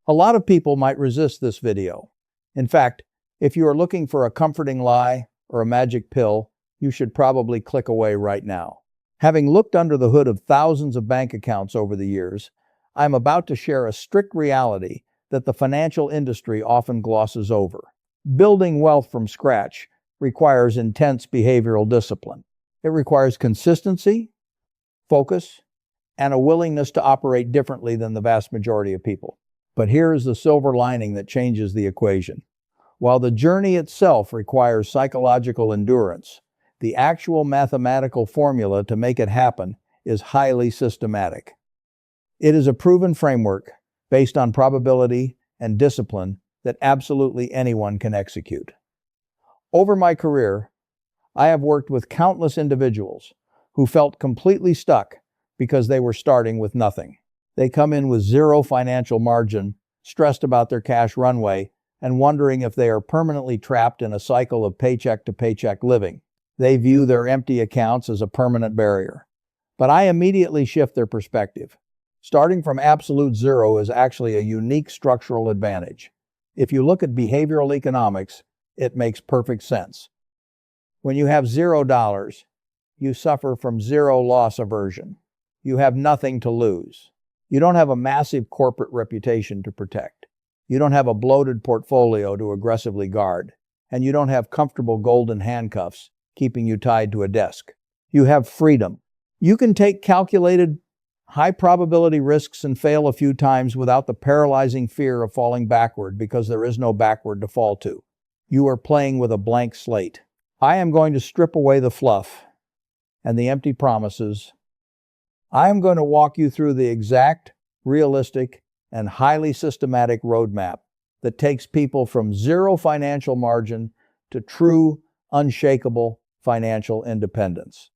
A lot of people might resist this video. In fact, if you are looking for a comforting lie or a magic pill, you should probably click away right now. Having looked under the hood of thousands of bank accounts over the years, I am about to share a strict reality that the financial industry often glosses over. Building wealth from scratch requires intense behavioral discipline. It requires consistency, focus, and a willingness to operate differently than the vast majority of people. But here is the silver lining that changes the equation. While the journey itself requires psychological endurance, the actual mathematical formula to make it happen is highly systematic. It is a proven framework based on probability and discipline that absolutely anyone can execute. Over my career, I have worked with countless individuals who felt completely stuck because they were starting with nothing. They come in with zero financial margin, stressed about their cash runway, and wondering if they are permanently trapped in a cycle of paycheck to paycheck living. They view their empty accounts as a permanent barrier. But I immediately shift their perspective. Starting from absolute zero is actually a unique structural advantage. If you look at behavioral economics, it makes perfect sense. When you have $0, you suffer from zero loss aversion. You have nothing to lose. You don't have a massive corporate reputation to protect. You don't have a bloated portfolio to aggressively guard. And you don't have comfortable golden handcuffs keeping you tied to a desk. You have freedom. You can take calculated, high-probability risks and fail a few times without the paralyzing fear of falling backward because there is no backward to fall to. You are playing with a blank slate. I am going to strip away the fluff and the empty promises. I am going to walk you through the exact, realistic, and highly systematic roadmap that takes people from zero financial margin to true, unshakable financial independence.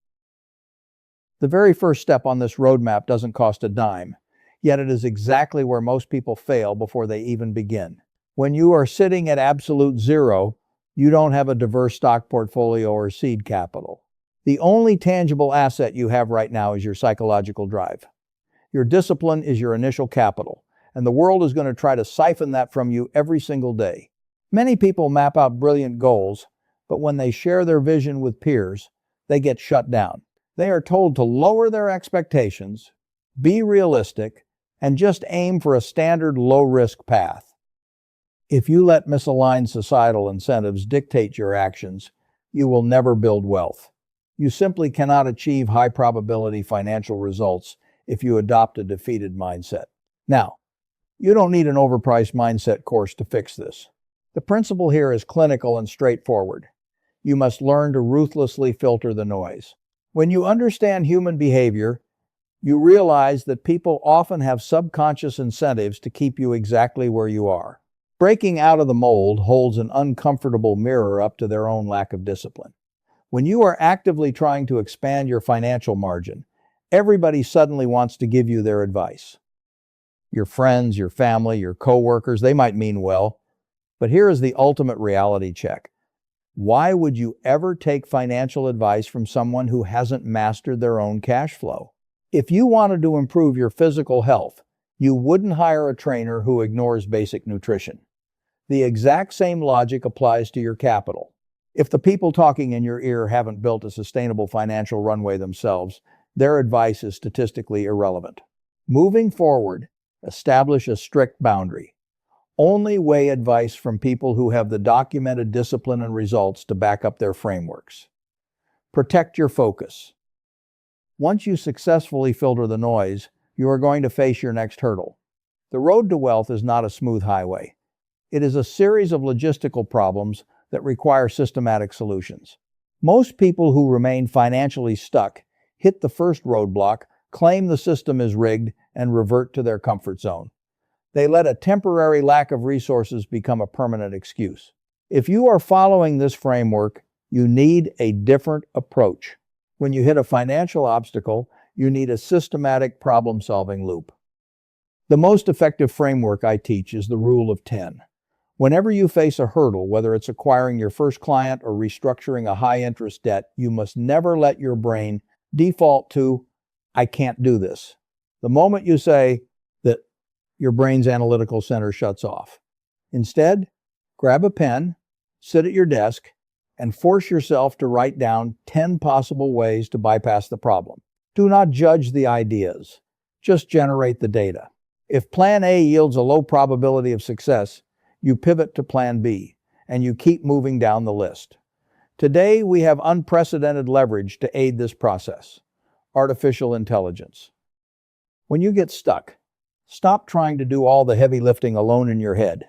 The very first step on this roadmap doesn't cost a dime, yet it is exactly where most people fail before they even begin. When you are sitting at absolute zero, you don't have a diverse stock portfolio or seed capital. The only tangible asset you have right now is your psychological drive. Your discipline is your initial capital, and the world is going to try to siphon that from you every single day. Many people map out brilliant goals, but when they share their vision with peers, they get shut down. They are told to lower their expectations, be realistic, and just aim for a standard low-risk path. If you let misaligned societal incentives dictate your actions, you will never build wealth. You simply cannot achieve high-probability financial results if you adopt a defeated mindset. Now, you don't need an overpriced mindset course to fix this. The principle here is clinical and straightforward. You must learn to ruthlessly filter the noise. When you understand human behavior, you realize that people often have subconscious incentives to keep you exactly where you are. Breaking out of the mold holds an uncomfortable mirror up to their own lack of discipline. When you are actively trying to expand your financial margin, everybody suddenly wants to give you their advice. Your friends, your family, your coworkers, they might mean well, but here is the ultimate reality check. Why would you ever take financial advice from someone who hasn't mastered their own cash flow? If you wanted to improve your physical health, you wouldn't hire a trainer who ignores basic nutrition. The exact same logic applies to your capital. If the people talking in your ear haven't built a sustainable financial runway themselves, their advice is statistically irrelevant. Moving forward, establish a strict boundary. Only weigh advice from people who have the documented discipline and results to back up their frameworks. Protect your focus. Once you successfully filter the noise, you are going to face your next hurdle. The road to wealth is not a smooth highway. It is a series of logistical problems that require systematic solutions. Most people who remain financially stuck hit the first roadblock, claim the system is rigged, and revert to their comfort zone. They let a temporary lack of resources become a permanent excuse. If you are following this framework, you need a different approach. When you hit a financial obstacle, you need a systematic problem-solving loop. The most effective framework I teach is the rule of 10. Whenever you face a hurdle, whether it's acquiring your first client or restructuring a high-interest debt, you must never let your brain default to, "I can't do this." The moment you say that your brain's analytical center shuts off. Instead, grab a pen, sit at your desk, and force yourself to write down 10 possible ways to bypass the problem. Do not judge the ideas. Just generate the data. If Plan A yields a low probability of success, you pivot to Plan B, and you keep moving down the list. Today, we have unprecedented leverage to aid this process: artificial intelligence. When you get stuck, stop trying to do all the heavy lifting alone in your head.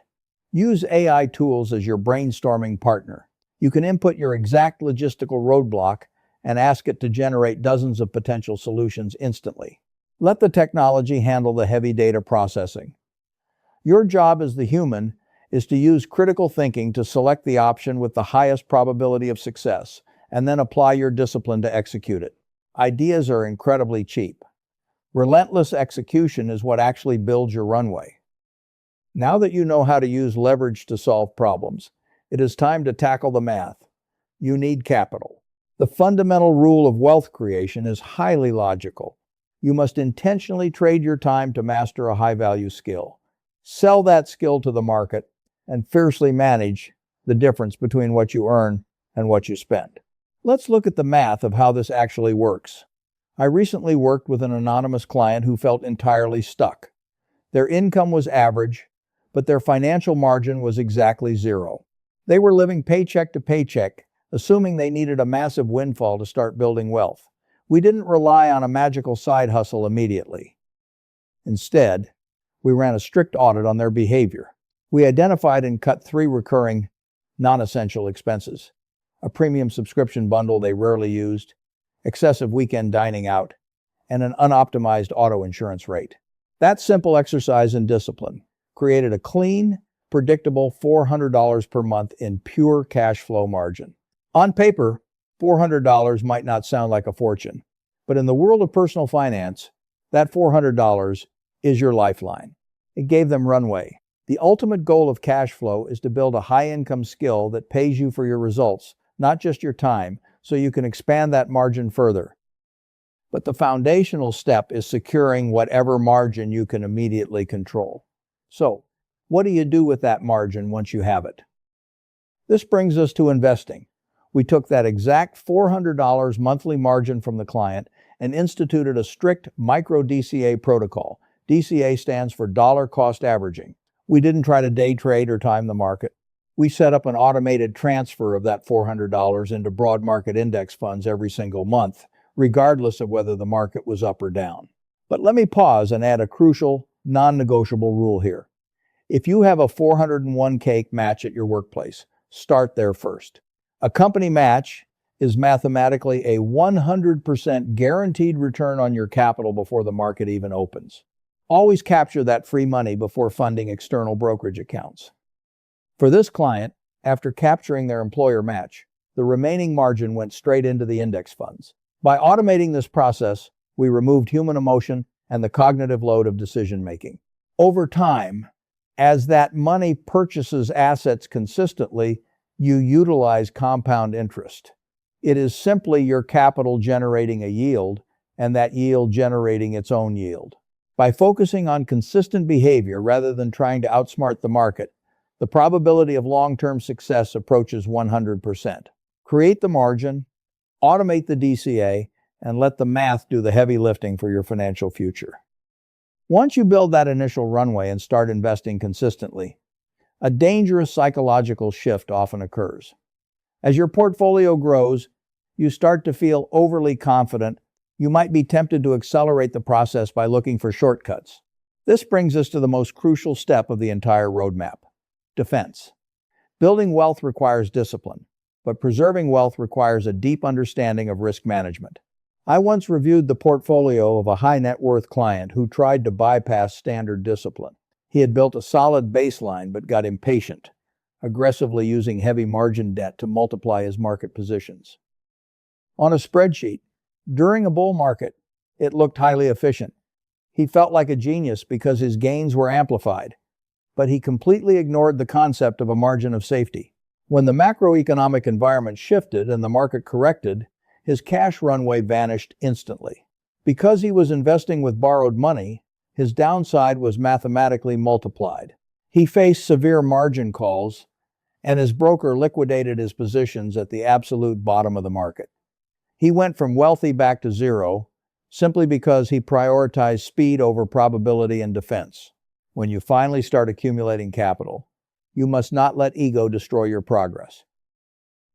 Use AI tools as your brainstorming partner. You can input your exact logistical roadblock and ask it to generate dozens of potential solutions instantly. Let the technology handle the heavy data processing. Your job as the human is to use critical thinking to select the option with the highest probability of success, and then apply your discipline to execute it. Ideas are incredibly cheap. Relentless execution is what actually builds your runway. Now that you know how to use leverage to solve problems, it is time to tackle the math. You need capital. The fundamental rule of wealth creation is highly logical. You must intentionally trade your time to master a high-value skill. Sell that skill to the market and fiercely manage the difference between what you earn and what you spend. Let's look at the math of how this actually works. I recently worked with an anonymous client who felt entirely stuck. Their income was average, but their financial margin was exactly zero. They were living paycheck to paycheck, assuming they needed a massive windfall to start building wealth. We didn't rely on a magical side hustle immediately. Instead, we ran a strict audit on their behavior. We identified and cut 3 recurring, non-essential expenses: a premium subscription bundle they rarely used, excessive weekend dining out, and an unoptimized auto insurance rate. That simple exercise in discipline created a clean, predictable $400 per month in pure cash flow margin. On paper, $400 might not sound like a fortune, but in the world of personal finance, that $400 is your lifeline. It gave them runway. The ultimate goal of cash flow is to build a high-income skill that pays you for your results, not just your time, so you can expand that margin further. But the foundational step is securing whatever margin you can immediately control. So, what do you do with that margin once you have it? This brings us to investing. We took that exact $400 monthly margin from the client and instituted a strict micro DCA protocol. DCA stands for dollar cost averaging. We didn't try to day trade or time the market. We set up an automated transfer of that $400 into broad market index funds every single month, regardless of whether the market was up or down. But let me pause and add a crucial, non-negotiable rule here. If you have a 401k match at your workplace, start there first. A company match is mathematically a 100% guaranteed return on your capital before the market even opens. Always capture that free money before funding external brokerage accounts. For this client, after capturing their employer match, the remaining margin went straight into the index funds. By automating this process, we removed human emotion and the cognitive load of decision-making. Over time, as that money purchases assets consistently, you utilize compound interest. It is simply your capital generating a yield, and that yield generating its own yield. By focusing on consistent behavior rather than trying to outsmart the market, the probability of long-term success approaches 100%. Create the margin, automate the DCA, and let the math do the heavy lifting for your financial future. Once you build that initial runway and start investing consistently, a dangerous psychological shift often occurs. As your portfolio grows, you start to feel overly confident. You might be tempted to accelerate the process by looking for shortcuts. This brings us to the most crucial step of the entire roadmap: defense. Building wealth requires discipline, but preserving wealth requires a deep understanding of risk management. I once reviewed the portfolio of a high net worth client who tried to bypass standard discipline. He had built a solid baseline but got impatient, aggressively using heavy margin debt to multiply his market positions. On a spreadsheet, during a bull market, it looked highly efficient. He felt like a genius because his gains were amplified, but he completely ignored the concept of a margin of safety. When the macroeconomic environment shifted and the market corrected, his cash runway vanished instantly. Because he was investing with borrowed money, his downside was mathematically multiplied. He faced severe margin calls, and his broker liquidated his positions at the absolute bottom of the market. He went from wealthy back to zero simply because he prioritized speed over probability and defense. When you finally start accumulating capital, you must not let ego destroy your progress.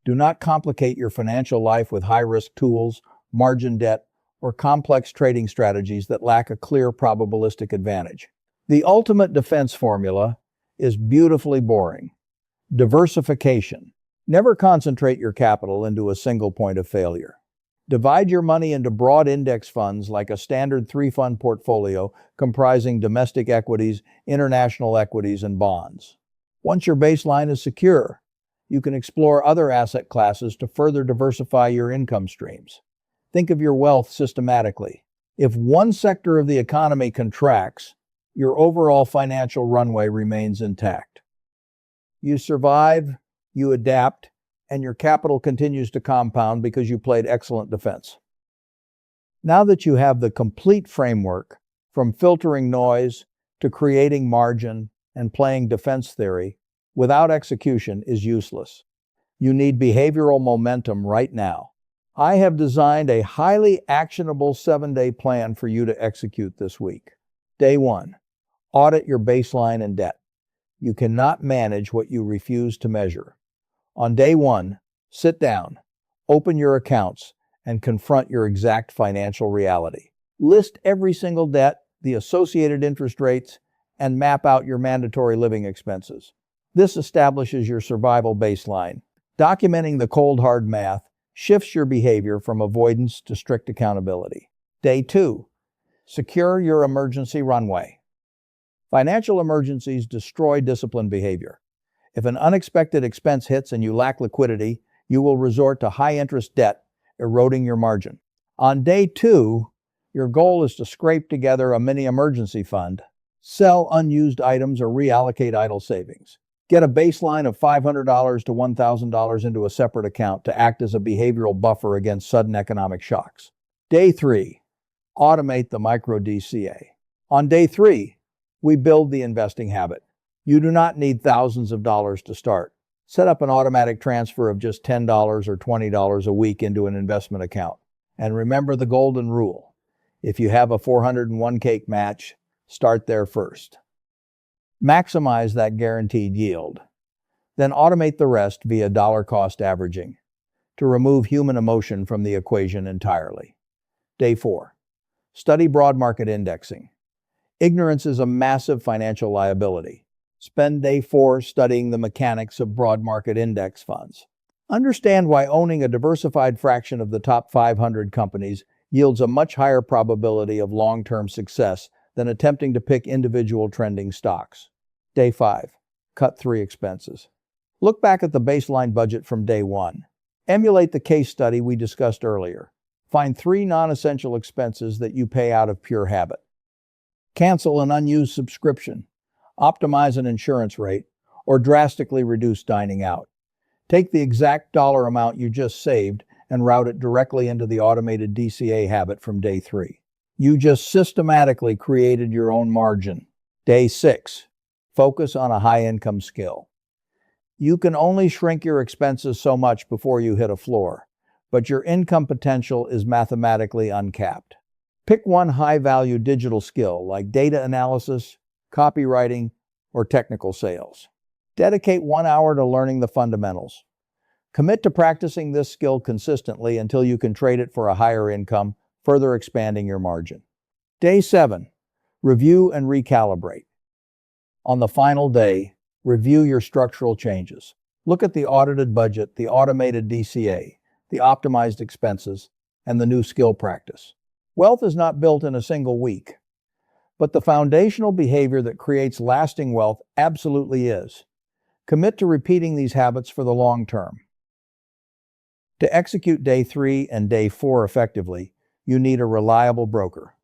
Do not complicate your financial life with high-risk tools, margin debt, or complex trading strategies that lack a clear probabilistic advantage. The ultimate defense formula is beautifully boring. Diversification. Never concentrate your capital into a single point of failure. Divide your money into broad index funds like a standard 3-fund portfolio comprising domestic equities, international equities, and bonds. Once your baseline is secure, you can explore other asset classes to further diversify your income streams. Think of your wealth systematically. If one sector of the economy contracts, your overall financial runway remains intact. You survive, you adapt, and your capital continues to compound because you played excellent defense. Now that you have the complete framework, from filtering noise to creating margin and playing defense theory, without execution is useless. You need behavioral momentum right now. I have designed a highly actionable 7-day plan for you to execute this week. Day 1. Audit your baseline and debt. You cannot manage what you refuse to measure. On day 1, sit down, open your accounts, and confront your exact financial reality. List every single debt, the associated interest rates, and map out your mandatory living expenses. This establishes your survival baseline. Documenting the cold hard math shifts your behavior from avoidance to strict accountability. Day 2. Secure your emergency runway. Financial emergencies destroy disciplined behavior. If an unexpected expense hits and you lack liquidity, you will resort to high-interest debt, eroding your margin. On day 2, your goal is to scrape together a mini emergency fund, sell unused items, or reallocate idle savings. Get a baseline of $500 to $1,000 into a separate account to act as a behavioral buffer against sudden economic shocks. Day 3. Automate the micro DCA. On day 3, we build the investing habit. You do not need thousands of dollars to start. Set up an automatic transfer of just $10 or $20 a week into an investment account. And remember the golden rule. If you have a 401k match, start there first. Maximize that guaranteed yield. Then automate the rest via dollar cost averaging to remove human emotion from the equation entirely. Day 4. Study broad market indexing. Ignorance is a massive financial liability. Spend day 4 studying the mechanics of broad market index funds. Understand why owning a diversified fraction of the top 500 companies yields a much higher probability of long-term success than attempting to pick individual trending stocks. Day 5. Cut 3 expenses. Look back at the baseline budget from day 1. Emulate the case study we discussed earlier. Find 3 non-essential expenses that you pay out of pure habit. Cancel an unused subscription. Optimize an insurance rate, or drastically reduce dining out. Take the exact dollar amount you just saved and route it directly into the automated DCA habit from day 3. You just systematically created your own margin. Day 6. Focus on a high-income skill. You can only shrink your expenses so much before you hit a floor, but your income potential is mathematically uncapped. Pick one high-value digital skill like data analysis, copywriting, or technical sales. Dedicate 1 hour to learning the fundamentals. Commit to practicing this skill consistently until you can trade it for a higher income, further expanding your margin. Day 7. Review and recalibrate. On the final day, review your structural changes. Look at the audited budget, the automated DCA, the optimized expenses, and the new skill practice. Wealth is not built in a single week, but the foundational behavior that creates lasting wealth absolutely is. Commit to repeating these habits for the long term. To execute day 3 and day 4 effectively, you need a reliable broker.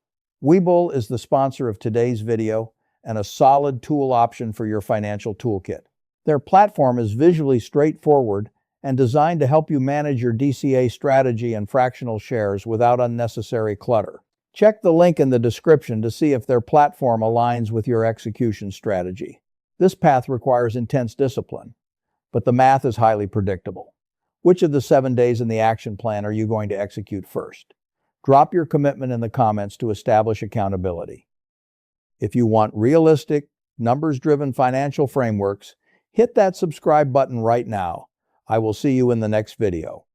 Webull is the sponsor of today's video and a solid tool option for your financial toolkit. Their platform is visually straightforward and designed to help you manage your DCA strategy and fractional shares without unnecessary clutter. Check the link in the description to see if their platform aligns with your execution strategy. This path requires intense discipline, but the math is highly predictable. Which of the 7 days in the action plan are you going to execute first? Drop your commitment in the comments to establish accountability. If you want realistic, numbers-driven financial frameworks, hit that subscribe button right now. I will see you in the next video.